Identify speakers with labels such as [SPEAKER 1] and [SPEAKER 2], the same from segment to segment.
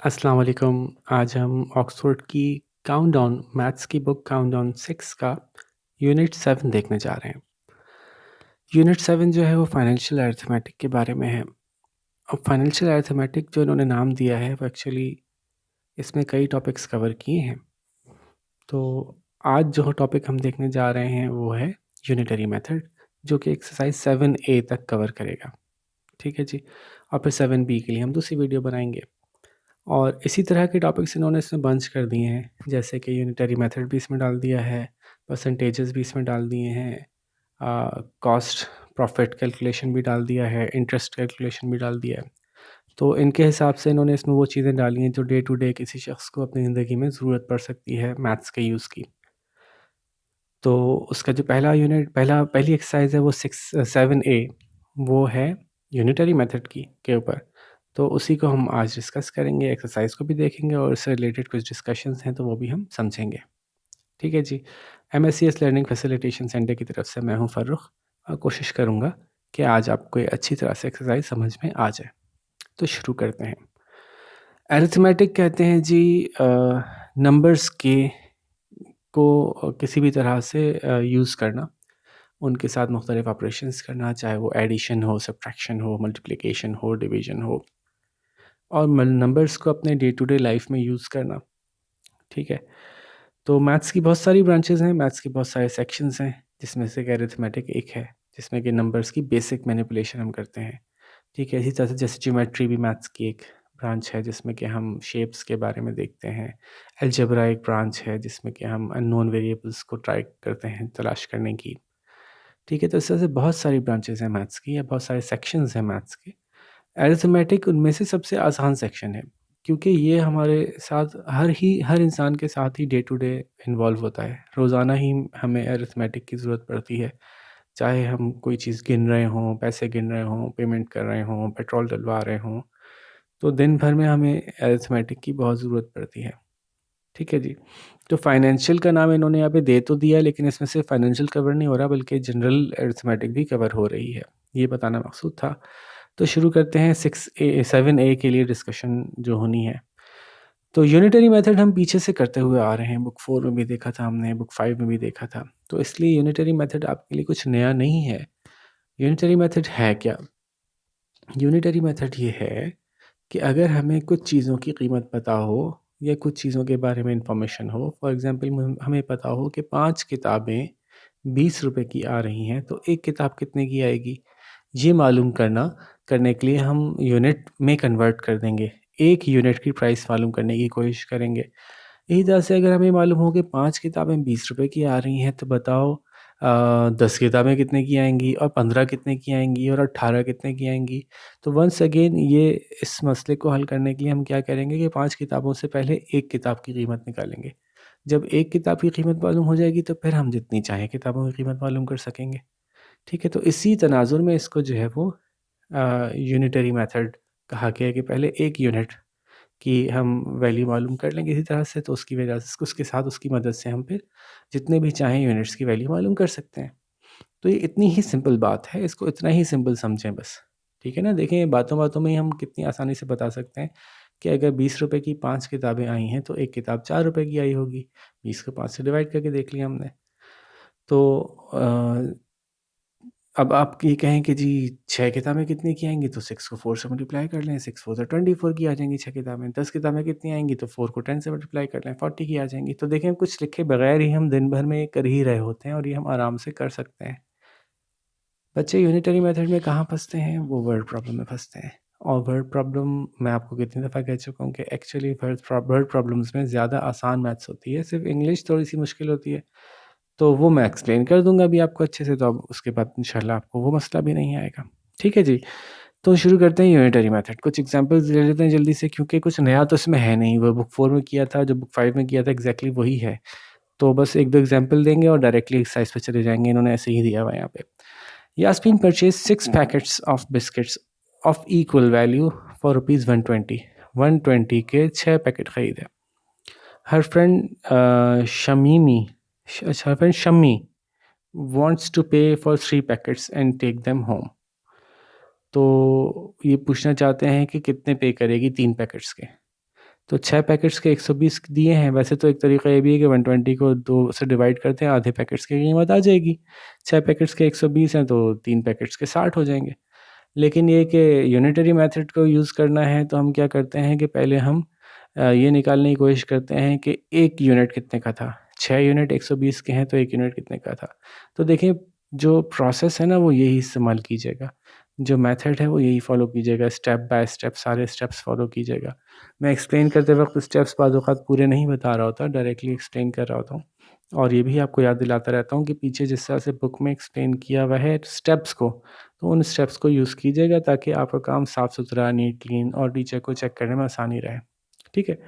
[SPEAKER 1] अस्सलाम वालेकुम। आज हम ऑक्सफोर्ड की काउंटडाउन मैथ्स की बुक काउंटडाउन 6 का यूनिट 7 देखने जा रहे हैं। यूनिट 7 जो है वो फाइनेंशियल अरिथमेटिक के बारे में है। अब फाइनेंशियल अरिथमेटिक जो इन्होंने नाम दिया है वो एक्चुअली इसमें कई टॉपिक्स कवर किए हैं। तो आज जो टॉपिक हम देखने जा रहे हैं वो है यूनिटरी मेथड, जो कि एक्सरसाइज 7A तक कवर करेगा। ठीक है जी। और फिर 7B के लिए हम दूसरी वीडियो बनाएंगे। और इसी तरह के टॉपिक्स इन्होंने इसमें बंच कर दिए हैं, जैसे कि यूनिटरी मेथड भी इसमें डाल दिया है, परसेंटेजेस भी इसमें डाल दिए हैं, कॉस्ट प्रॉफिट कैलकुलेशन भी डाल दिया है, इंटरेस्ट कैलकुलेशन भी डाल दिया है। तो इनके हिसाब से इन्होंने इसमें वो चीज़ें डाली हैं जो डे टू डे किसी शख्स को अपनी ज़िंदगी में ज़रूरत पड़ सकती है मैथ्स के यूज़ की। तो उसका जो पहली एक्सरसाइज है वो 7A, वो है यूनिटरी मेथड की के ऊपर। तो उसी को हम आज डिस्कस करेंगे, एक्सरसाइज को भी देखेंगे और इससे रिलेटेड कुछ डिस्कशंस हैं तो वो भी हम समझेंगे। ठीक है जी। MSCS लर्निंग फैसिलिटेशन सेंटर की तरफ से मैं हूँ फ़र्रुख, और कोशिश करूँगा कि आज आपको ये अच्छी तरह से एक्सरसाइज समझ में आ जाए। तो शुरू करते हैं। अरिथमेटिक कहते हैं जी नंबर्स के को किसी भी तरह से यूज़ करना, उनके साथ मुख्तलिफ ऑपरेशंस करना, चाहे वो एडिशन हो, सब्ट्रैक्शन हो, मल्टीप्लिकेशन हो, डिवीजन हो, और नंबर्स को अपने डे टू डे लाइफ में यूज़ करना। ठीक है। तो मैथ्स की बहुत सारी ब्रांचेज़ हैं, मैथ्स के बहुत सारे सेक्शंस हैं, जिसमें से अरिथमेटिक एक है, जिसमें कि नंबर्स की बेसिक मैनिपुलेशन हम करते हैं। ठीक है। इसी तरह से जैसे ज्योमेट्री भी मैथ्स की एक ब्रांच है, जिसमें कि हम शेप्स के बारे में देखते हैं। अलजेब्रा एक ब्रांच है, जिसमें कि हम अननोन वेरिएबल्स को ट्राई करते हैं तलाश करने की। ठीक है। तो इस तरह से बहुत सारी ब्रांचेज़ हैं मैथ्स की, या बहुत सारे सेक्शंस हैं मैथ्स के। अरिथमेटिक उनमें से सबसे आसान सेक्शन है, क्योंकि ये हमारे साथ हर इंसान के साथ ही डे टू डे इन्वॉल्व होता है। रोज़ाना ही हमें अरिथमेटिक की ज़रूरत पड़ती है, चाहे हम कोई चीज़ गिन रहे हों, पैसे गिन रहे हों, पेमेंट कर रहे हों, पेट्रोल डलवा रहे हों, तो दिन भर में हमें अरिथमेटिक की बहुत ज़रूरत पड़ती है। ठीक है जी। तो फाइनेंशियल का नाम इन्होंने यहाँ पे दे तो दिया, लेकिन इसमें से फाइनेंशियल कवर नहीं हो रहा, बल्कि जनरल अरिथमेटिक भी कवर हो रही है, ये बताना मकसूद था। तो शुरू करते हैं 7A के लिए डिस्कशन जो होनी है। तो यूनिटरी मेथड हम पीछे से करते हुए आ रहे हैं, बुक 4 में भी देखा था हमने, बुक 5 में भी देखा था। तो इसलिए यूनिटरी मेथड आपके लिए कुछ नया नहीं है। यूनिटरी मेथड है क्या? यूनिटरी मेथड ये है कि अगर हमें कुछ चीज़ों की कीमत पता हो, या कुछ चीज़ों के बारे में इंफॉर्मेशन हो, फॉर एग्ज़ाम्पल हमें पता हो कि 5 किताबें 20 रुपए की आ रही हैं, तो एक किताब कितने की आएगी? ये मालूम करने के लिए हम यूनिट में कन्वर्ट कर देंगे। एक यूनिट की प्राइस मालूम करने की कोशिश करेंगे। इसी तरह से अगर हमें मालूम हो कि 5 किताबें 20 रुपए की आ रही हैं, तो बताओ 10 किताबें कितने की आएँगी, और 15 कितने की आएँगी, और 18 कितने की आएँगी? तो वंस अगेन ये इस मसले को हल करने के लिए हम क्या करेंगे कि 5 किताबों से पहले एक किताब की कीमत निकालेंगे। जब एक किताब की कीमत मालूम हो जाएगी, तो फिर हम जितनी चाहें किताबों की कीमत मालूम कर सकेंगे। ठीक है। तो इसी तनाजुर में इसको जो है वो यूनिटरी मेथड कहा गया है, कि पहले एक यूनिट की हम वैल्यू मालूम कर लेंगे इसी तरह से, तो उसकी वजह से उसके साथ उसकी मदद से हम फिर जितने भी चाहें यूनिट्स की वैल्यू मालूम कर सकते हैं। तो ये इतनी ही सिंपल बात है, इसको इतना ही सिंपल समझें बस। ठीक है ना? देखें, बातों-बातों में ही हम कितनी आसानी से बता सकते हैं कि अगर 20 रुपए की 5 किताबें आई हैं, तो एक किताब 4 रुपए की आई होगी। 20 को 5 से डिवाइड करके देख लिया हमने। तो अब आप ये कहें कि जी 6 किताबें कितने की आएँगी, तो 6 को 4 से मल्टीप्लाई कर लें, 6 4 ज़ा 24 की आ जाएँगी 6 किताबें। 10 किताबें कितनी आएँगी, तो 4 को 10 से मल्टीप्लाई कर लें, 40 की आ जाएँगी। तो देखें, कुछ लिखे बगैर ही हम दिन भर में ये कर ही रहे होते हैं, और ये हम आराम से कर सकते हैं। बच्चे यूनिटरी मेथड में कहाँ फँसते हैं? वो वर्ड प्रॉब्लम में फँसते हैं। और वर्ड प्रॉब्लम मैं आपको कितनी दफ़ा कह चुका हूँ कि एक्चुअली वर्ड प्रॉब्लम्स में ज़्यादा आसान मैथ्स होती है, सिर्फ़ इंग्लिश थोड़ी-सी मुश्किल होती है। तो वो मैं एक्सप्लेन कर दूँगा अभी आपको अच्छे से, तो अब उसके बाद इंशाल्लाह आपको वो मसला भी नहीं आएगा। ठीक है जी। तो शुरू करते हैं यूनिटरी मेथड। कुछ एग्ज़ाम्पल्स ले लेते हैं जल्दी से, क्योंकि कुछ नया तो इसमें है नहीं। वो बुक 4 में किया था, जो बुक 5 में किया था, एग्ज़ैक्टली वही है। तो बस 1-2 एग्ज़ाम्पल देंगे और डायरेक्टली एक्सरसाइज पे चले जाएँगे। इन्होंने ऐसे ही दिया हुआ है यहाँ पे। Yasmin purchase 6 packets of biscuits of equal value for rupees 120। 120 के 6 पैकेट खरीदे। हर friend Shammi wants to pay for 3 packets and take them home. तो ये पूछना चाहते हैं कि कितने पे करेगी 3 पैकेट्स के। तो 6 पैकेट्स के 120 दिए हैं। वैसे तो एक तरीका ये भी है कि 120 को 2 से डिवाइड करते हैं, आधे पैकेट्स की कीमत आ जाएगी। 6 पैकेट्स के 120 हैं तो 3 पैकेट्स के 60 हो जाएंगे। लेकिन ये कि यूनिटरी मेथड को यूज़ करना है तो हम क्या करते हैं कि पहले हम ये निकालने की कोशिश करते हैं कि 1 यूनिट कितने का था। 6 यूनिट 120 के हैं तो 1 यूनिट कितने का था। तो देखिए, जो प्रोसेस है ना वो यही इस्तेमाल कीजिएगा। जो मेथड है वो यही फ़ॉलो कीजिएगा, स्टेप बाय स्टेप सारे स्टेप्स फ़ॉलो कीजिएगा। मैं एक्सप्लेन करते वक़्त स्टेप्स बाज़ औक़ात पूरे नहीं बता रहा होता, डायरेक्टली एक्सप्लेन कर रहा होता हूँ। और ये भी आपको याद दिलाता रहता हूँ कि पीछे जिस तरह से बुक में एक्सप्लेन किया हुआ है स्टेप्स को, तो उन स्टेप्स को यूज़ कीजिएगा ताकि आपका काम साफ़-सुथरा, नीट, क्लीन और टीचर को चेक करने में आसानी रहे। ठीक है?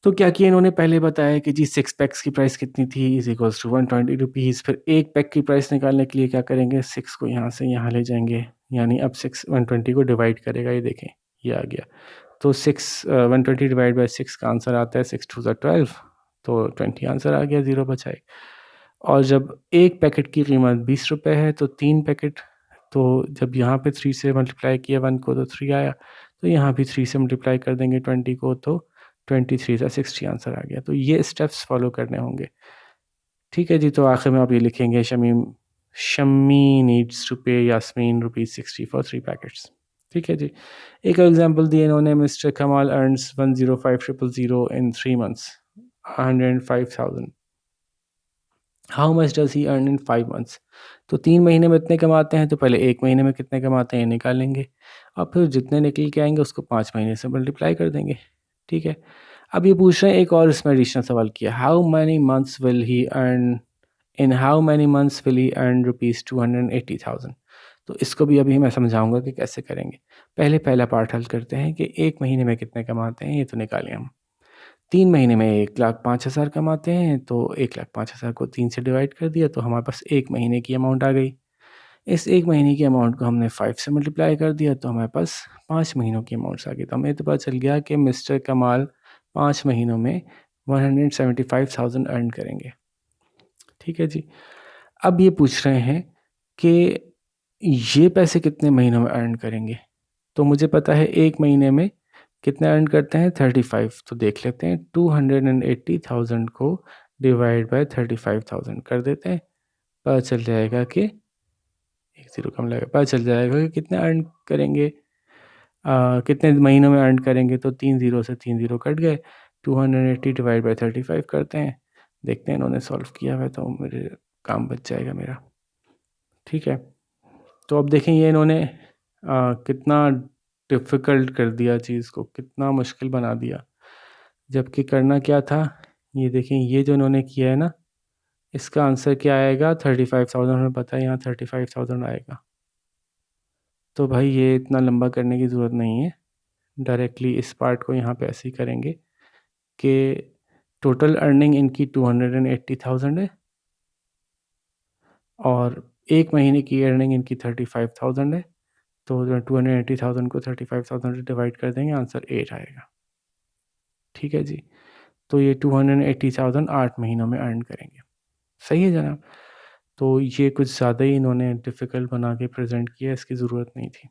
[SPEAKER 1] तो क्या किया इन्होंने, पहले बताया कि जी 6 पैक्स की प्राइस कितनी थी इज़ इक्वल्स टू 120 रुपीज़। फिर 1 पैक की प्राइस निकालने के लिए क्या करेंगे, 6 को यहाँ से यहाँ ले जाएँगे, यानी अब 6 120 को डिवाइड करेगा, ये देखें, ये आ गया। तो 120 डिवाइड बाय 6 का आंसर आता है 6 टू ज़ 12, तो 20 आंसर आ गया, 0 बचा एक। और जब 1 पैकेट की कीमत ₹20 है तो 3 पैकेट, तो जब यहाँ पे 3 से मल्टीप्लाई किया 1 को तो 3 आया, तो यहाँ भी 3 से मल्टीप्लाई कर देंगे 20 को तो 23 सा 60 आंसर आ गया। तो ये स्टेप्स फॉलो करने होंगे। ठीक है जी, तो आखिर में आप ये लिखेंगे शम्मी नीड्स टू पे यास्मीन ₹60 फॉर 3 पैकेट्स। ठीक है जी। एक एग्ज़ाम्पल दिए इन्होंने, मिस्टर कमाल earns 105,000 in 3 months, 105,000। How much does he earn in 5 months? तो 3 महीने में इतने कमाते हैं तो पहले 1 महीने में कितने कमाते हैं निकालेंगे, और फिर जितने निकल के आएँगे उसको 5 महीने से मल्टीप्लाई कर देंगे। ठीक है? अब ये पूछ रहे हैं, एक और इसमें एडिशनल सवाल किया, how many months will he earn rupees 280,000? तो इसको भी अभी मैं समझाऊँगा कि कैसे करेंगे। पहले पहला पार्ट हल करते हैं कि 1 महीने में कितने कमाते हैं, ये तो निकालें हम। 3 महीने में 1,05,000 कमाते हैं, तो 1,05,000 को 3 से डिवाइड कर दिया तो हमारे पास 1 महीने की अमाउंट आ गई। इस 1 महीने की अमाउंट को हमने 5 से मल्टीप्लाई कर दिया तो हमारे पास 5 महीनों की अमाउंट्स आ गई। तो हमें तो पता चल गया कि मिस्टर कमाल 5 महीनों में 175,000 अर्न करेंगे। ठीक है जी। अब ये पूछ रहे हैं कि ये पैसे कितने महीनों में अर्न करेंगे? तो मुझे पता है 1 महीने में कितना अर्न करते हैं, 35। तो देख लेते हैं, 280,000 को डिवाइड बाय 35,000 कर देते हैं। पता चल जाएगा कि एक ज़ीरो कम लगेगा, पता चल जाएगा कि कितना अर्न करेंगे, कितने महीनों में अर्न करेंगे। तो 3 ज़ीरो से 3 ज़ीरो कट गए, 280 डिवाइड बाय 35 करते हैं। देखते हैं, इन्होंने सॉल्व किया हुआ है तो मेरे काम बच जाएगा मेरा। ठीक है, तो अब देखें ये इन्होंने कितना डिफ़िकल्ट कर दिया चीज़ को, कितना मुश्किल बना दिया। जबकि करना क्या था, ये देखें, ये जो इन्होंने किया है ना, इसका आंसर क्या आएगा, 35,000 हमें पता है, यहाँ 35,000 आएगा। तो भाई ये इतना लंबा करने की ज़रूरत नहीं है, डायरेक्टली इस पार्ट को यहाँ पे ऐसे ही करेंगे कि टोटल अर्निंग इनकी 280,000 है और 1 महीने की अर्निंग इनकी 35,000 है। तो 280,000 को 35,000 से डिवाइड कर देंगे, आंसर 8 आएगा। ठीक है जी, तो ये 280,000 8 महीनों में अर्न करेंगे। सही है जनाब? तो ये कुछ ज़्यादा ही इन्होंने डिफ़िकल्ट बना के प्रेज़ेंट किया, इसकी ज़रूरत नहीं थी।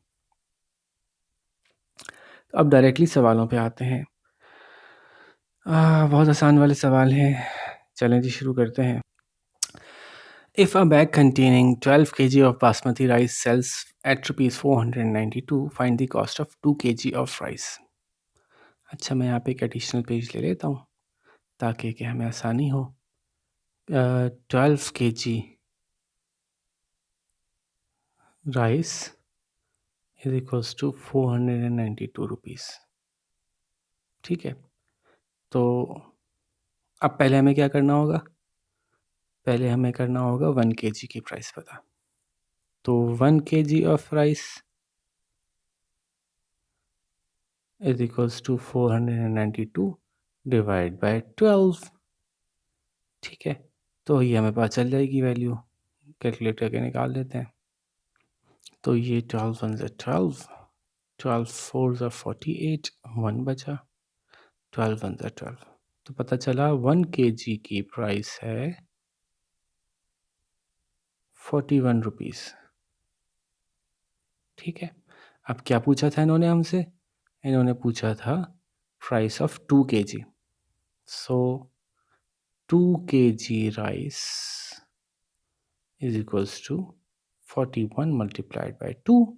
[SPEAKER 1] अब डायरेक्टली सवालों पे आते हैं। बहुत आसान वाले सवाल हैं, चलें जी शुरू करते हैं। If a bag containing 12 kg of basmati rice sells at rupees 492, find the cost of 2 kg of rice. अच्छा, मैं यहाँ पे एक एडिशनल पेज ले लेता हूँ ताकि कि हमें आसानी हो। 12 kg rice is equals to 492 rupees. ठीक है, तो अब पहले हमें क्या करना होगा, पहले हमें करना होगा 1 kg की प्राइस पता। तो 1 kg of rice is equals to 492 divide by 12। ठीक है, तो ये हमें पता चल जाएगी वैल्यू, कैलकुलेट करके निकाल लेते हैं। तो ये 12 वन ज़ा 12, 12 फोर ज़ा 48, 1 बचा, 12 वन ज़ा 12। तो पता चला 1 kg की प्राइस है 41 रुपीज़। ठीक है, अब क्या पूछा था इन्होंने हमसे, इन्होंने पूछा था price of 2 kg. So 2 kg rice is equals to 41 multiplied by 2,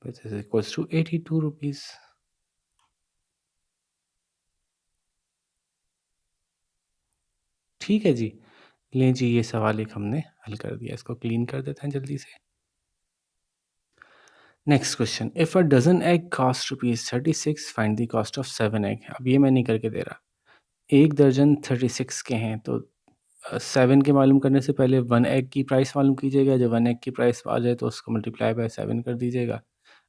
[SPEAKER 1] which is equals to 82 rupees. ठीक है जी, लें जी, ये सवाल एक हमने हल कर दिया, इसको क्लीन कर देते हैं जल्दी से। Next question, if a dozen egg cost ₹36, find the cost of 7 egg. अब ये मैं नहीं करके दे रहा, एक दर्जन 36 के हैं, तो 7 के मालूम करने से पहले 1 एग की प्राइस मालूम कीजिएगा। जब 1 एग की प्राइस आ जाए तो उसको मल्टीप्लाई बाय 7 कर दीजिएगा,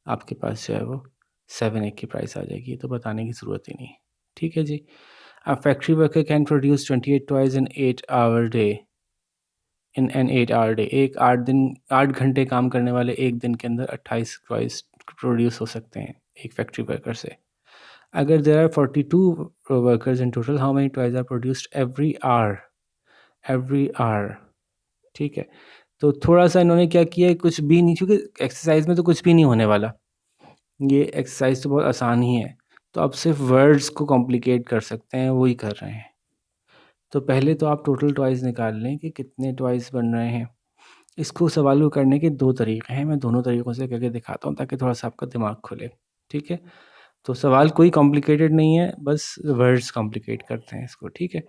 [SPEAKER 1] आपके पास जो है वो 7 एग की प्राइस आ जाएगी। ये तो बताने की ज़रूरत ही नहीं। ठीक है जी। A factory worker can produce 28 toys in 8 hour day, in an 8 hour day. एक 8 घंटे काम करने वाले एक दिन के अंदर 28 टॉयज़ प्रोड्यूस हो सकते हैं एक फैक्ट्री वर्कर से। अगर there are 42 workers in total, how many toys are produced every hour? Every hour, ठीक है। तो थोड़ा-सा इन्होंने क्या किया है, कुछ भी नहीं, क्योंकि एक्सरसाइज़ में तो कुछ भी नहीं होने वाला। ये एक्सरसाइज़ तो बहुत आसान ही है। तो अब सिर्फ वर्ड्स को कॉम्प्लिकेट कर सकते हैं, वही कर रहे हैं। तो पहले तो आप टोटल टॉयज़ निकाल लें कि कितने टॉयज़ बन रहे हैं। इसको सवाल को करने के 2 तरीके हैं, मैं दोनों तरीकों से करके दिखाता हूँ ताकि थोड़ा-सा आपका दिमाग खुले, ठीक है? तो सवाल कोई कॉम्प्लिकेटेड नहीं है, बस वर्ड्स कॉम्प्लिकेट करते हैं इसको, ठीक है?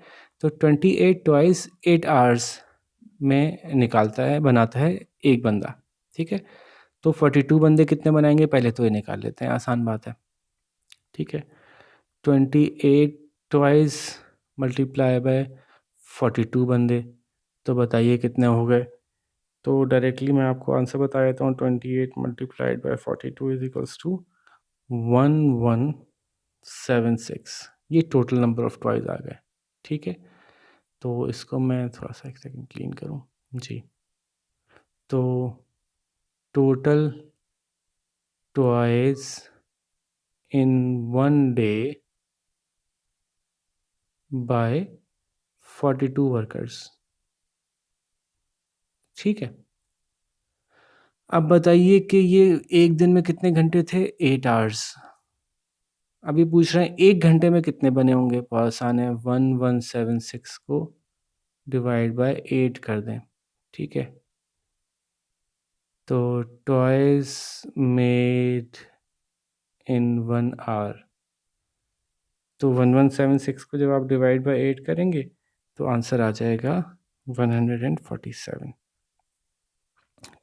[SPEAKER 1] तो 28 टॉयज़ 8 आवर्स में बनाता है एक बंदा, ठीक है? तो 42 बंदे कितने बनाएँगे, पहले तो ये निकाल लेते हैं, आसान बात है, ठीक है? 28 टॉयज़ मल्टीप्लाई बाय 42 बंदे, तो बताइए कितने हो गए? तो डायरेक्टली मैं आपको आंसर बता देता हूँ, 28 multiplied by 42 is equals to 1176। ये टोटल नंबर ऑफ टॉयज़ आ गए, ठीक है। तो इसको मैं थोड़ा सा एक सेकंड क्लीन करूँ जी। तो टोटल टॉयज़ इन 1 डे बाय 42 वर्कर्स, ठीक है। अब बताइए कि ये एक दिन में कितने घंटे थे, 8 आवर्स। अभी पूछ रहे हैं 1 घंटे में कितने बने होंगे, बहुत आसान है, 1176 को डिवाइड बाय 8 कर दें, ठीक है। तो टॉयज़ मेड इन 1 आवर, तो 1176 को जब आप डिवाइड बाय 8 करेंगे तो आंसर आ जाएगा 147,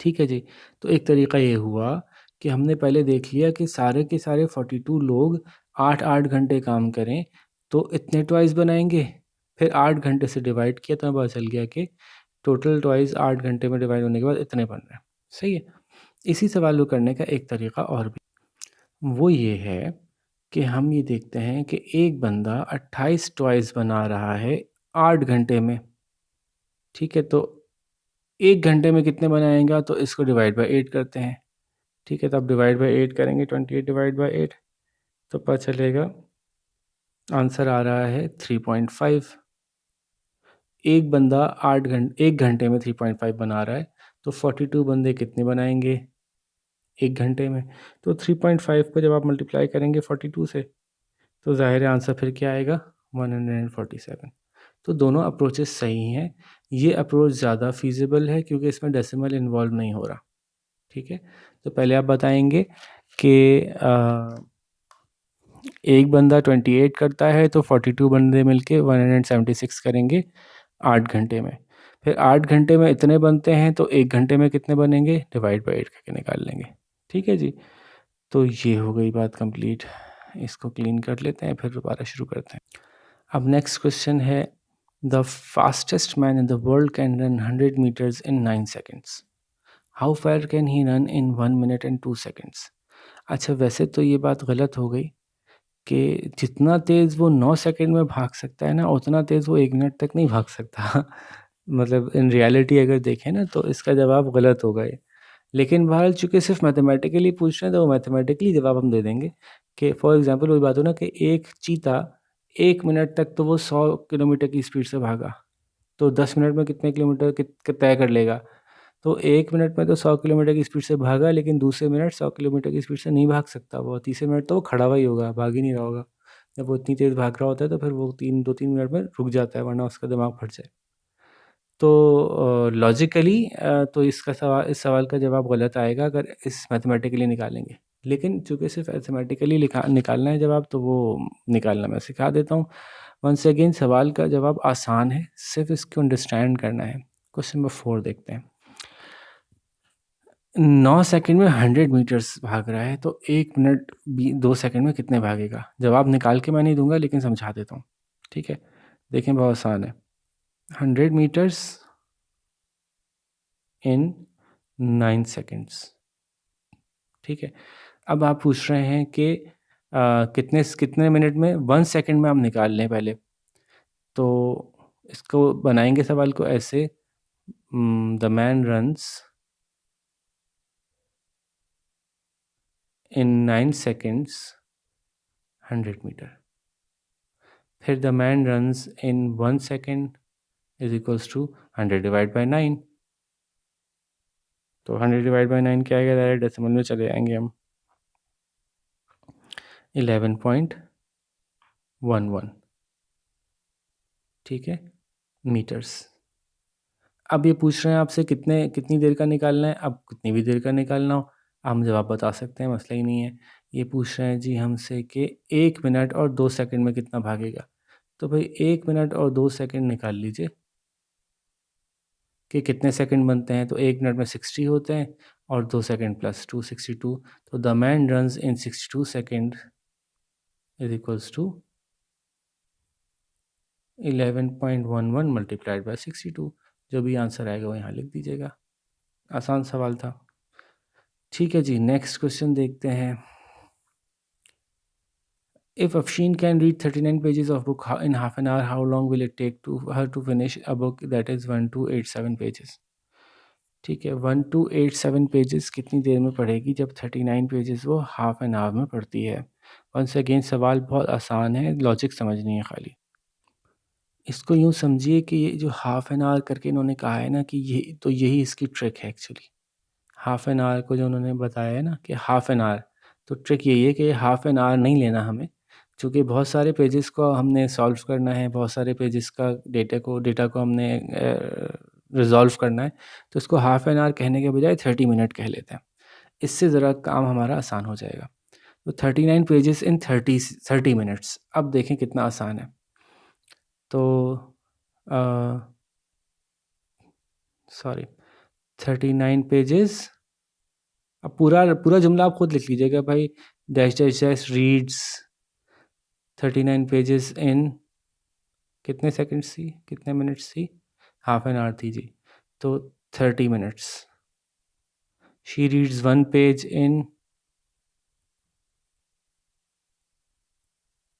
[SPEAKER 1] ठीक है जी। तो एक तरीका ये हुआ कि हमने पहले देख लिया कि सारे के सारे 42 लोग 8-8 घंटे काम करें तो इतने टॉयज़ बनाएंगे, फिर 8 घंटे से डिवाइड किया तो पता चल गया कि टोटल टॉयज़ 8 घंटे में डिवाइड होने के बाद इतने बन रहे हैं, सही है। इसी सवाल को करने का एक तरीका और भी, वो ये है कि हम ये देखते हैं कि एक बंदा 28 टॉयज़ बना रहा है 8 घंटे में, ठीक है। तो 1 घंटे में कितने बनाएगा, तो इसको डिवाइड बाय 8 करते हैं, ठीक है। तो आप डिवाइड बाय 8 करेंगे, 28 डिवाइड बाय 8, तो पता चलेगा आंसर आ रहा है 3.5। एक बंदा 1 घंटे में 3.5 बना रहा है, तो 42 बंदे कितने बनाएंगे 1 घंटे में। तो 3.5 को जब आप मल्टीप्लाई करेंगे 42 से, तो ज़ाहिर है आंसर फिर क्या आएगा, 147। तो दोनों अप्रोचेस सही हैं। ये अप्रोच ज़्यादा फीजिबल है क्योंकि इसमें डेसिमल इन्वॉल्व नहीं हो रहा, ठीक है। तो पहले आप बताएंगे कि एक बंदा 28 करता है तो 42 बंदे मिलके 176 करेंगे 8 घंटे में। फिर 8 घंटे में इतने बनते हैं तो 1 घंटे में कितने बनेंगे, डिवाइड बाय 8 करके निकाल लेंगे, ठीक है जी। तो ये हो गई बात कंप्लीट। इसको क्लीन कर लेते हैं, फिर दोबारा शुरू करते हैं। अब नेक्स्ट क्वेश्चन है, the fastest man in the world can run 100 metres in 9 seconds, how far can he run in 1 minute and 2 seconds. अच्छा, वैसे तो ये बात गलत हो गई कि जितना तेज़ वो 9 सेकंड में भाग सकता है ना, उतना तेज़ वो 1 मिनट तक नहीं भाग सकता। मतलब इन रियलिटी अगर देखें ना, तो इसका जवाब गलत होगा ये। लेकिन बहरहाल चूँकि सिर्फ मैथमेटिकली पूछ रहे हैं, तो वो मैथमेटिकली जवाब हम दे देंगे कि फॉर एग्ज़ाम्पल वही बात हो ना कि एक चीता 1 मिनट तक तो वो 100 किलोमीटर की स्पीड से भागा, तो 10 मिनट में कितने किलोमीटर तय कर लेगा। तो 1 मिनट में तो 100 किलोमीटर की स्पीड से भागा, लेकिन दूसरे मिनट 100 किलोमीटर की स्पीड से नहीं भाग सकता वो, तीसरे मिनट तो वो खड़ा हुआ ही होगा, भाग ही नहीं रहा होगा। जब वो इतनी तेज़ भाग रहा होता है तो फिर वो 2-3 मिनट में रुक जाता है, वरना उसका दिमाग फट जाए। तो लॉजिकली तो इस सवाल का जवाब गलत आएगा अगर इस मैथमेटिकली निकालेंगे। लेकिन चूँकि सिर्फ अरिथमेटिकली निकालना है जवाब, तो वो निकालना मैं सिखा देता हूँ। वंस अगेन सवाल का जवाब आसान है, सिर्फ इसको अंडरस्टैंड करना है। क्वेश्चन नंबर 4 देखते हैं। 9 सेकंड में 100 मीटर्स भाग रहा है, तो 1 मिनट 2 सेकंड में कितने भागेगा? जवाब निकाल के मैं नहीं दूंगा, लेकिन समझा देता हूँ। ठीक है, देखें, बहुत आसान है। 100 मीटर्स इन 9 सेकंड्स। ठीक है, अब आप पूछ रहे हैं कि कितने कितने मिनट में, 1 सेकंड में हम निकाल लें पहले। तो इसको बनाएंगे सवाल को ऐसे, the man runs in 9 seconds 100 metre. फिर the man runs in 1 second is equals to 100 divide by 9। तो 100 डिवाइड बाई 9 क्या आएगा? डायरेक्ट डेसिमल में चले जाएंगे हम। 11.11। ठीक है, मीटर्स। अब ये पूछ रहे हैं आपसे कितनी देर का निकालना है। अब कितनी भी देर का निकालना हो, हम जवाब बता सकते हैं, मसला ही नहीं है। ये पूछ रहे हैं जी हमसे कि 1 मिनट और 2 सेकंड में कितना भागेगा। तो भाई 1 मिनट और 2 सेकंड निकाल लीजिए कि कितने सेकंड बनते हैं। तो 1 मिनट में 60 होते हैं, और 2 सेकंड प्लस 2 62। तो the man runs in 62 second is equals to 11.11 multiplied by 62। जो भी आंसर आएगा वो यहाँ लिख दीजिएगा। आसान सवाल था। ठीक है जी, नेक्स्ट क्वेश्चन देखते हैं। If Afshin can read 39 pages of book in half an hour, how long will it take to her to finish a book that is 1287 pages? ठीक है, 1287 पेजेस कितनी देर में पढ़ेगी, जब 39 पेजेस वो हाफ एन आवर में पढ़ती है। वंस अगेन सवाल बहुत आसान है, लॉजिक समझनी है खाली। इसको यूँ समझिए कि ये जो हाफ एन आवर करके इन्होंने कहा है ना, कि यही इसकी ट्रिक है एक्चुअली। हाफ एन आवर को जो उन्होंने बताया है ना कि हाफ एन आवर, तो ट्रिक यही है कि हाफ एन आवर नहीं लेना हमें, क्योंकि बहुत सारे पेजेस को हमने सॉल्व करना है, बहुत सारे पेजेस का डेटा को हमने रिज़ॉल्व करना है। तो इसको हाफ एन आवर कहने के बजाय 30 मिनट कह लेते हैं, इससे ज़रा काम हमारा आसान हो जाएगा। तो 39 पेजेस इन 30 मिनट्स। अब देखें कितना आसान है। तो सॉरी, 39 पेजेस। अब पूरा पूरा जुमला आप खुद लिख लीजिएगा भाई। Dash dash dash reads 39 pages in कितने सेकंड्स थी, कितने मिनट्स थी, हाफ एन आवर थी जी। तो 30 minutes. She reads 1 page in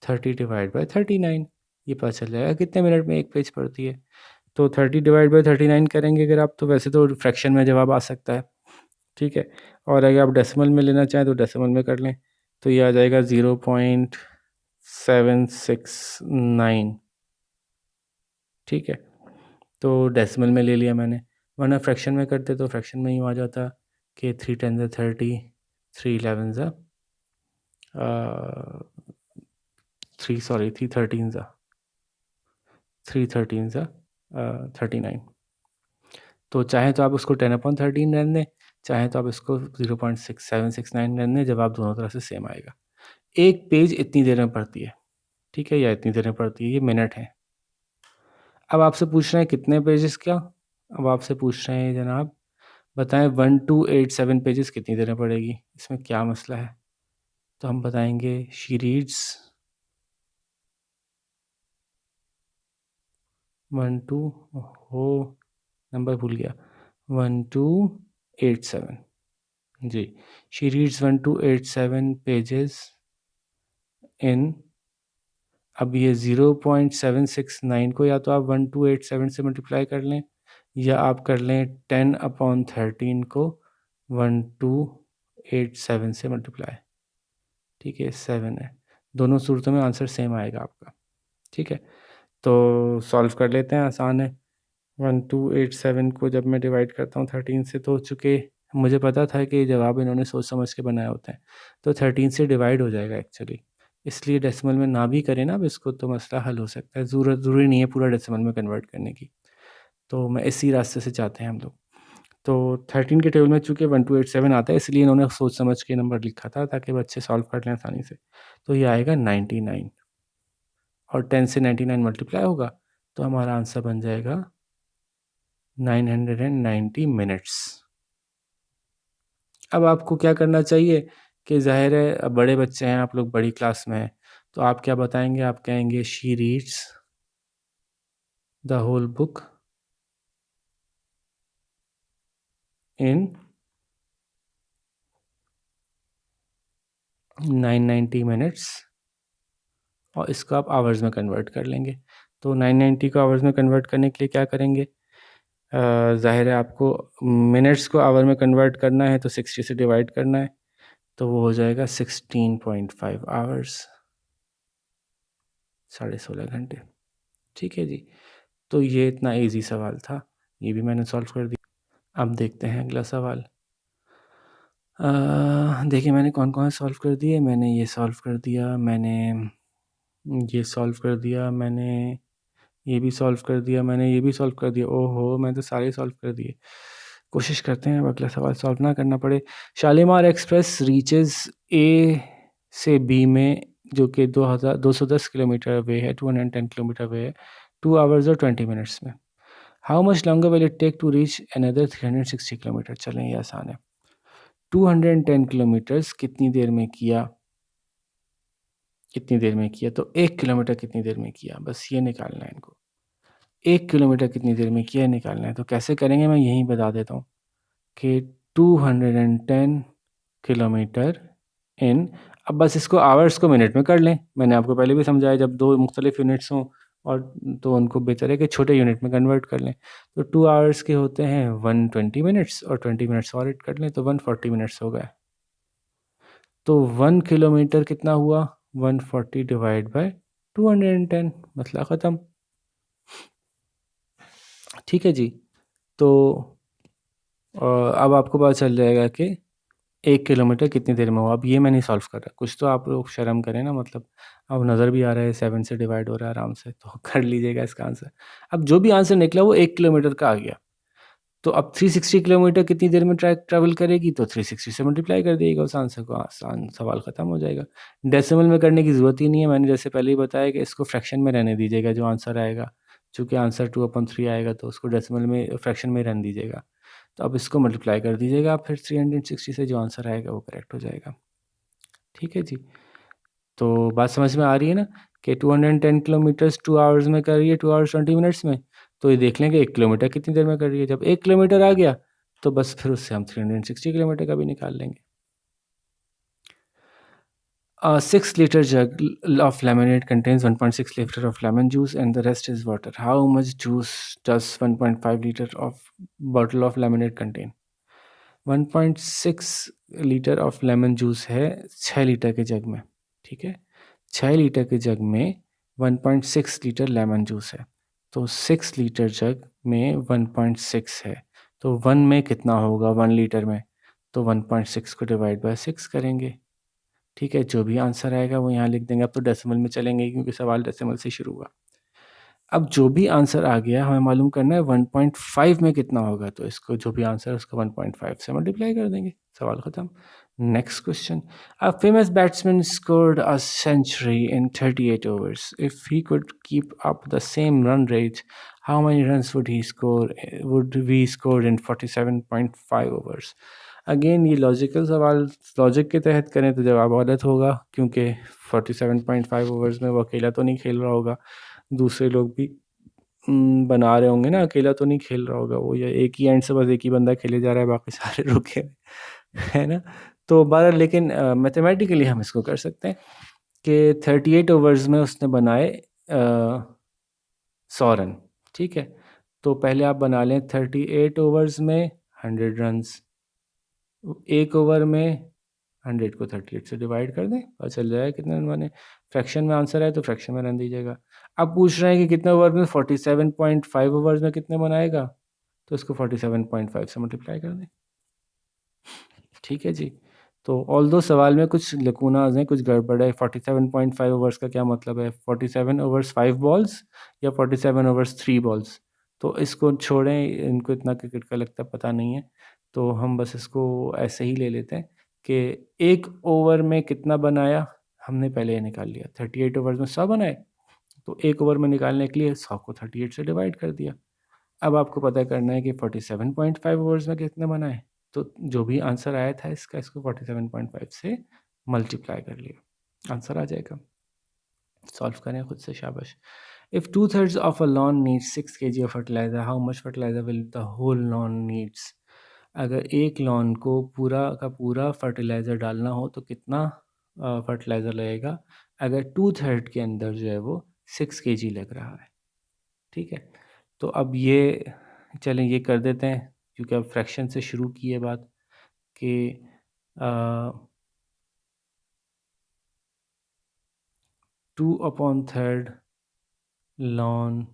[SPEAKER 1] 30 divide by 39। ये पता चल जाएगा कितने मिनट में एक पेज पढ़ती है। तो 30 डिवाइड बाई 39 करेंगे अगर आप, तो वैसे तो फ्रैक्शन में जवाब आ सकता है। ठीक है, और अगर आप डेसिमल में लेना चाहें तो डेसिमल में कर लें। तो ये आ जाएगा 0.769। ठीक है, तो डेसिमल में ले लिया मैंने, वरना फ्रैक्शन में करते तो फ्रैक्शन में यूँ आ जाता कि 3 10 30, 3 11 3 13 3 13 39। तो चाहे तो आप उसको 10/13 रहने दें, चाहे तो आप इसको 0.6769 रहने दें, जवाब दोनों तरह से सेम आएगा। एक पेज इतनी देर में पढ़ती है, ठीक है, या इतनी देर में पढ़ती है, ये मिनट है। अब आपसे पूछ रहे हैं कितने पेजेस क्या। अब आपसे पूछ रहे हैं जनाब बताएं 1287 पेजेस कितनी देर में पढ़ेगी, इसमें क्या मसला है। तो हम बताएंगे शी रीड्स 12, हो नंबर भूल गया, 1287 जी। शी रीड्स 1287 पेजेस इन, अब ये 0.769 को या तो आप 1287 से मल्टीप्लाई कर लें, या आप कर लें 10/13 को 1287 से मल्टीप्लाई। ठीक है, 7 है, दोनों सूरतों में आंसर सेम आएगा आपका। ठीक है, तो सॉल्व कर लेते हैं, आसान है। 1287 को जब मैं डिवाइड करता हूँ 13 से, तो चूँकि मुझे पता था कि जवाब इन्होंने सोच समझ के बनाए होते हैं, तो 13 से डिवाइड हो जाएगा एक्चुअली। इसलिए डेसिमल में ना भी करें ना अब इसको तो मसला हल हो सकता है, ज़रूरी नहीं है पूरा डेसिमल में कन्वर्ट करने की। तो मैं इसी रास्ते से चाहते हैं हम लोग। तो 13 के टेबल में चूँकि 1287 आता है, इसलिए इन्होंने सोच समझ के नंबर लिखा था ताकि बच्चे सॉल्व कर लें आसानी से। तो ये आएगा 99 और 10 से 99 मल्टीप्लाई होगा तो हमारा आंसर बन जाएगा 990 मिनट्स। अब आपको क्या करना चाहिए कि ज़ाहिर है अब बड़े बच्चे हैं, आप लोग बड़ी क्लास में हैं, तो आप क्या बताएँगे? आप कहेंगे she reads the whole book in 990 minutes और इसको आप आवर्स में कन्वर्ट कर लेंगे। तो 990 को आवर्स में कन्वर्ट करने के लिए क्या करेंगे? ज़ाहिर है आपको मिनट्स को आवर में कन्वर्ट करना है तो 60 से डिवाइड करना है, तो वो हो जाएगा 16.5 आवर्स, 16.5 घंटे। ठीक है जी, तो ये इतना इजी सवाल था, ये भी मैंने सॉल्व कर दिया। अब देखते हैं अगला सवाल। देखिए मैंने कौन कौन सॉल्व कर दिए। मैंने ये सॉल्व कर दिया, मैंने ये सॉल्व कर दिया, मैंने ये भी सॉल्व कर दिया, मैंने ये भी सॉल्व कर दिया। ओहो, मैंने तो सारे सॉल्व कर दिए। कोशिश करते हैं अब अगला सवाल सॉल्व ना करना पड़े। शालीमार एक्सप्रेस रीचेज़ ए से बी में, जो कि 210 किलोमीटर अवे है, 210 किलोमीटर अवे है, 2 आवर्स और 20 मिनट्स में। How much longer will it take to reach another 360 kilometre? चलें, ये आसान है। 210 किलोमीटर्स कितनी देर में किया? कितनी देर में किया? तो 1 किलोमीटर कितनी देर में किया? बस ये निकालना है इनको। 1 किलोमीटर कितनी देर में किया निकालना है। तो कैसे करेंगे मैं यहीं बता देता हूँ कि 210 किलोमीटर इन, अब बस इसको आवर्स को मिनट में कर लें। मैंने आपको पहले भी समझाया, जब दो मुख्तलिफ यूनिट्स हों और तो उनको बेहतर है कि छोटे यूनिट में कन्वर्ट कर लें। तो 2 आवर्स के होते हैं 120 मिनट्स और 20 मिनट्स और ऐड कर लें तो 140 मिनट्स हो गए। तो 1 किलोमीटर कितना हुआ? 140 डिवाइड बाय 210, मसला ख़त्म। ठीक है जी, तो अब आपको पता चल जाएगा कि 1 किलोमीटर कितनी देर में हुआ। अब ये मैं नहीं सॉल्व कर रहा, कुछ तो आप लोग शर्म करें ना, मतलब अब नज़र भी आ रहा है 7 से डिवाइड हो रहा है आराम से, तो कर लीजिएगा इसका आंसर। अब जो भी आंसर निकला वो 1 किलोमीटर का आ गया। तो अब 360 किलोमीटर कितनी देर में ट्रैवल करेगी? तो 360 से मल्टीप्लाई कर देगा उस आंसर को, आसान, सवाल ख़त्म हो जाएगा। डेसिमल में करने की ज़रूरत ही नहीं है, मैंने जैसे पहले ही बताया कि इसको फ्रैक्शन में रहने दीजिएगा जो आंसर आएगा। चूँकि आंसर 2/3 आएगा तो उसको डेसिमल में, फ्रैक्शन में रहने दीजिएगा। तो अब इसको मल्टीप्लाई कर दीजिएगा आप फिर 360 से, जो आंसर आएगा वो करेक्ट हो जाएगा। ठीक है जी, तो बात समझ में आ रही है ना कि 210 किलोमीटर्स 2 आवर्स में कर रही है, 2 आवर्स 20 मिनट्स में। तो ये देख लें कि 1 किलोमीटर कितनी देर में कर रही है। जब 1 किलोमीटर आ गया तो बस फिर उससे हम 360 किलोमीटर का भी निकाल लेंगे। 6 liter jug of lemonade contains 1.6 liter of lemon juice and the rest is water. How much juice does 1.5 liter of bottle of lemonade contain? 1.6 litre of lemon juice है 6 लीटर के जग में। ठीक है, 6 लीटर के जग में 1.6 लीटर लेमन जूस है। तो 6 litre जग में 1.6 है, तो 1 में कितना होगा 1 लीटर में? तो 1.6 को डिवाइड बाय 6 करेंगे। ठीक है, जो भी आंसर आएगा वो यहाँ लिख देंगे। अब तो डेसिमल में चलेंगे क्योंकि सवाल डेसिमल से शुरू हुआ। अब जो भी आंसर आ गया हमें मालूम करना है 1.5 में कितना होगा, तो इसको जो भी आंसर है उसको 1.5 से मल्टीप्लाई कर देंगे, सवाल ख़त्म। Next question, a famous batsman scored a century in 38 overs. If he could keep up the same run rate, how many runs would we score in 47.5 overs? Again ये लॉजिकल सवाल, logic के तहत करें तो जवाब गलत होगा क्योंकि 47.5 ओवर्स में वो अकेला तो नहीं खेल रहा होगा, दूसरे लोग भी बना रहे होंगे ना, अकेला तो नहीं खेल रहा होगा वो, या एक ही एंड से बस एक ही बंदा खेले जा रहा है बाकी सारे रुके हैं, है ना? तो बहरहाल लेकिन मैथमेटिकली हम इसको कर सकते हैं कि 38 ओवर्स में उसने बनाए 100 रन। ठीक है, तो पहले आप बना लें 38 ओवर्स में 100 रन्स, एक ओवर में 100 को 38 से डिवाइड कर दें, पता चल जाएगा कितने रन बने। फ्रैक्शन में आंसर है तो फ्रैक्शन में रन दीजिएगा। अब पूछ रहे हैं कि कितने ओवर में, 47.5 ओवर्स में कितने बनाएगा, तो इसको 47.5 से मल्टीप्लाई कर दें। ठीक है जी, तो ऑल्दो सवाल में कुछ लकूनाज हैं, कुछ गड़बड़ है। 47.5 ओवर्स का क्या मतलब है? 47 ओवर्स 5 बॉल्स या 47 ओवर्स 3 बॉल्स? तो इसको छोड़ें, इनको इतना क्रिकेट का लगता पता नहीं है, तो हम बस इसको ऐसे ही ले लेते हैं कि एक ओवर में कितना बनाया, हमने पहले ये निकाल लिया। 38 ओवर्स में 100 बनाए, तो एक ओवर में निकालने के लिए 100 को 38 से डिवाइड कर दिया। अब आपको पता करना है कि 47.5 ओवर्स में कितने बनाए, तो जो भी आंसर आया था इसका, इसको 47.5 से मल्टीप्लाई कर लिया, आंसर आ जाएगा। सॉल्व करें खुद से, शाबाश। If 2/3 of a lawn needs 6 kg of fertiliser, how much fertiliser will the whole lawn needs? अगर एक लॉन को पूरा का पूरा फर्टिलाइज़र डालना हो तो कितना फर्टिलाइज़र लगेगा? अगर 2/3 के अंदर जो है वो 6 kg लग रहा है, ठीक है। तो अब ये, चलें ये कर देते हैं, क्योंकि अब फ्रैक्शन से शुरू की है बात कि 2/3 लॉन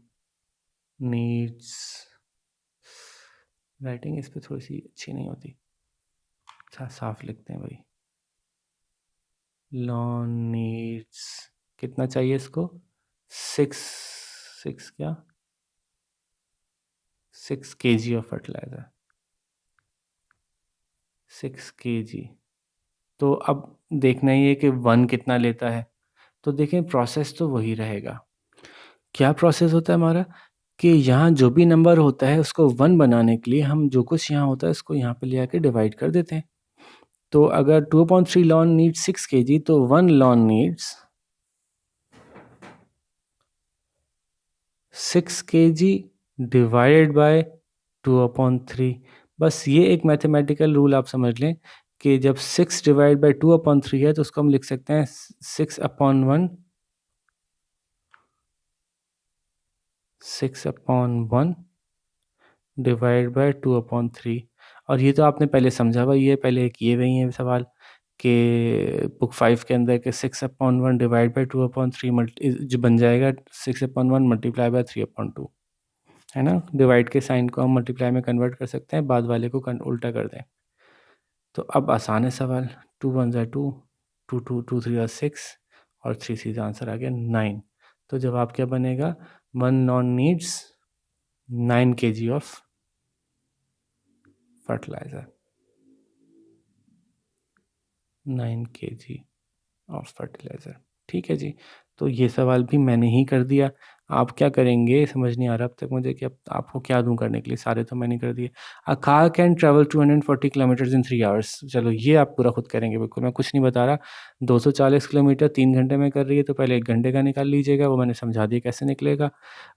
[SPEAKER 1] नीड्स, राइटिंग इस पे थोड़ी सी अच्छी नहीं होती, साफ लिखते हैं भाई। लॉन नीड्स कितना चाहिए इसको? 6, 6 क्या, 6 kg ऑफ फर्टिलाइज़र, 6 kg। तो अब देखना ही है कि 1 कितना लेता है। तो देखें, प्रोसेस तो वही रहेगा। क्या प्रोसेस होता है हमारा कि यहाँ जो भी नंबर होता है उसको 1 बनाने के लिए हम जो कुछ यहाँ होता है उसको यहाँ पे ले आके डिवाइड कर देते हैं। तो अगर 2/3 लॉन नीड्स 6 kg, तो 1 lawn needs 6 kg divided by 2/3। बस ये एक मैथमेटिकल रूल आप समझ लें कि जब 6 डिवाइड बाय 2/3 है तो उसको हम लिख सकते हैं 6/1, 6/1 डिवाइड बाय 2/3। और ये तो आपने पहले समझा हुआ, ये पहले किए हुए हैं सवाल कि बुक 5 के अंदर के 6/1 डिवाइड बाय 2/3 जो बन जाएगा 6/1 मल्टीप्लाई बाय 3/2, है ना। डिवाइड के साइन को हम मल्टीप्लाई में कन्वर्ट कर सकते हैं, बाद वाले को उल्टा कर दें। तो अब आसान है सवाल, 2 1 ज़ा 2, 2 2 2 3 ज़ा 6 और 3 सीधा आंसर आ गया 9। तो जवाब क्या बनेगा? 1 non needs 9 kg of fertiliser, 9 kg of fertiliser. ठीक है जी, तो ये सवाल भी मैंने ही कर दिया। आप क्या करेंगे समझ नहीं आ रहा अब तक मुझे कि अब आपको क्या दूं करने के लिए, सारे तो मैंने कर दिए। A car can travel 240 kilometres in 3 hours, चलो ये आप पूरा खुद करेंगे, बिल्कुल मैं कुछ नहीं बता रहा। 240 किलोमीटर 3 घंटे में कर रही है, तो पहले 1 घंटे का निकाल लीजिएगा, वो मैंने समझा दिया कैसे निकलेगा।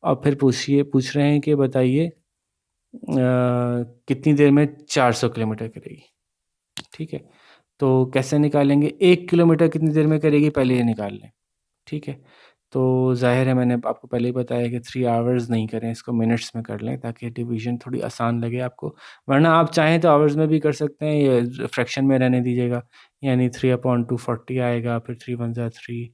[SPEAKER 1] और फिर पूछ रहे हैं कि बताइए कितनी देर में 400 किलोमीटर करेगी, ठीक है। तो कैसे निकालेंगे? 1 किलोमीटर कितनी देर में करेगी, पहले ये निकाल लें, ठीक है। तो ज़ाहिर है मैंने आपको पहले ही बताया कि 3 आवर्स नहीं करें, इसको मिनट्स में कर लें ताकि डिवीज़न थोड़ी आसान लगे आपको। वरना आप चाहें तो आवर्स में भी कर सकते हैं, ये फ्रैक्शन में रहने दीजिएगा। यानी 3/240 आएगा, फिर 3 1 ज़ा 3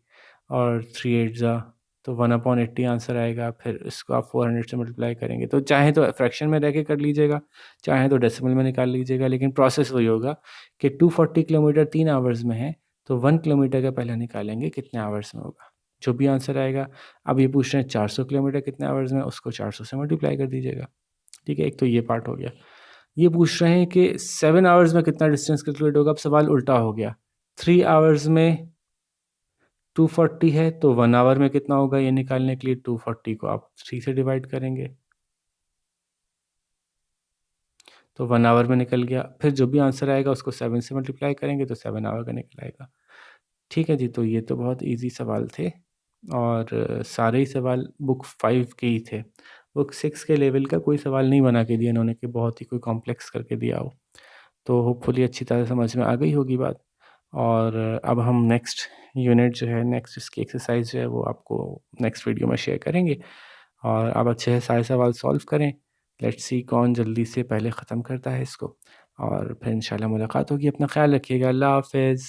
[SPEAKER 1] और 3 8 ज़ा, तो 1/80 आंसर आएगा। फिर इसको आप 400 से मल्टीप्लाई करेंगे, तो चाहें तो फ्रैक्शन में रह के कर लीजिएगा, चाहें तो डेसिमल में निकाल लीजिएगा, लेकिन प्रोसेस वही होगा कि 240 किलोमीटर 3 आवर्स में है, तो 1 किलोमीटर का पहले निकालेंगे कितने आवर्स में होगा, जो भी आंसर आएगा। अब ये पूछ रहे हैं 400 किलोमीटर कितने आवर्स में, उसको 400 से मल्टीप्लाई कर दीजिएगा, ठीक है। एक तो ये पार्ट हो गया। ये पूछ रहे हैं कि 7 आवर्स में कितना डिस्टेंस कैलकुलेट होगा। अब सवाल उल्टा हो गया, 3 आवर्स में 240 है, तो 1 आवर में कितना होगा ये निकालने के लिए 240 को आप 3 से डिवाइड करेंगे, तो 1 आवर में निकल गया। फिर जो भी आंसर आएगा उसको 7 से मल्टीप्लाई करेंगे तो 7 आवर का निकल आएगा, ठीक है जी। तो ये तो बहुत इजी सवाल थे, और सारे ही सवाल बुक 5 के ही थे। बुक 6 के लेवल का कोई सवाल नहीं बना के दिया इन्होंने कि बहुत ही कोई कॉम्प्लेक्स करके दिया हो। तो होपफुली अच्छी तरह समझ में आ गई होगी बात। और अब हम नेक्स्ट यूनिट जो है, नेक्स्ट इसकी एक्सरसाइज जो है वो आपको नेक्स्ट वीडियो में शेयर करेंगे। और आप अच्छे से सारे सवाल सॉल्व करें। लेट्स सी कौन जल्दी से पहले ख़त्म करता है इसको, और फिर इंशाल्लाह मुलाकात होगी। अपना ख्याल रखिएगा। अल्लाह हाफ़िज़।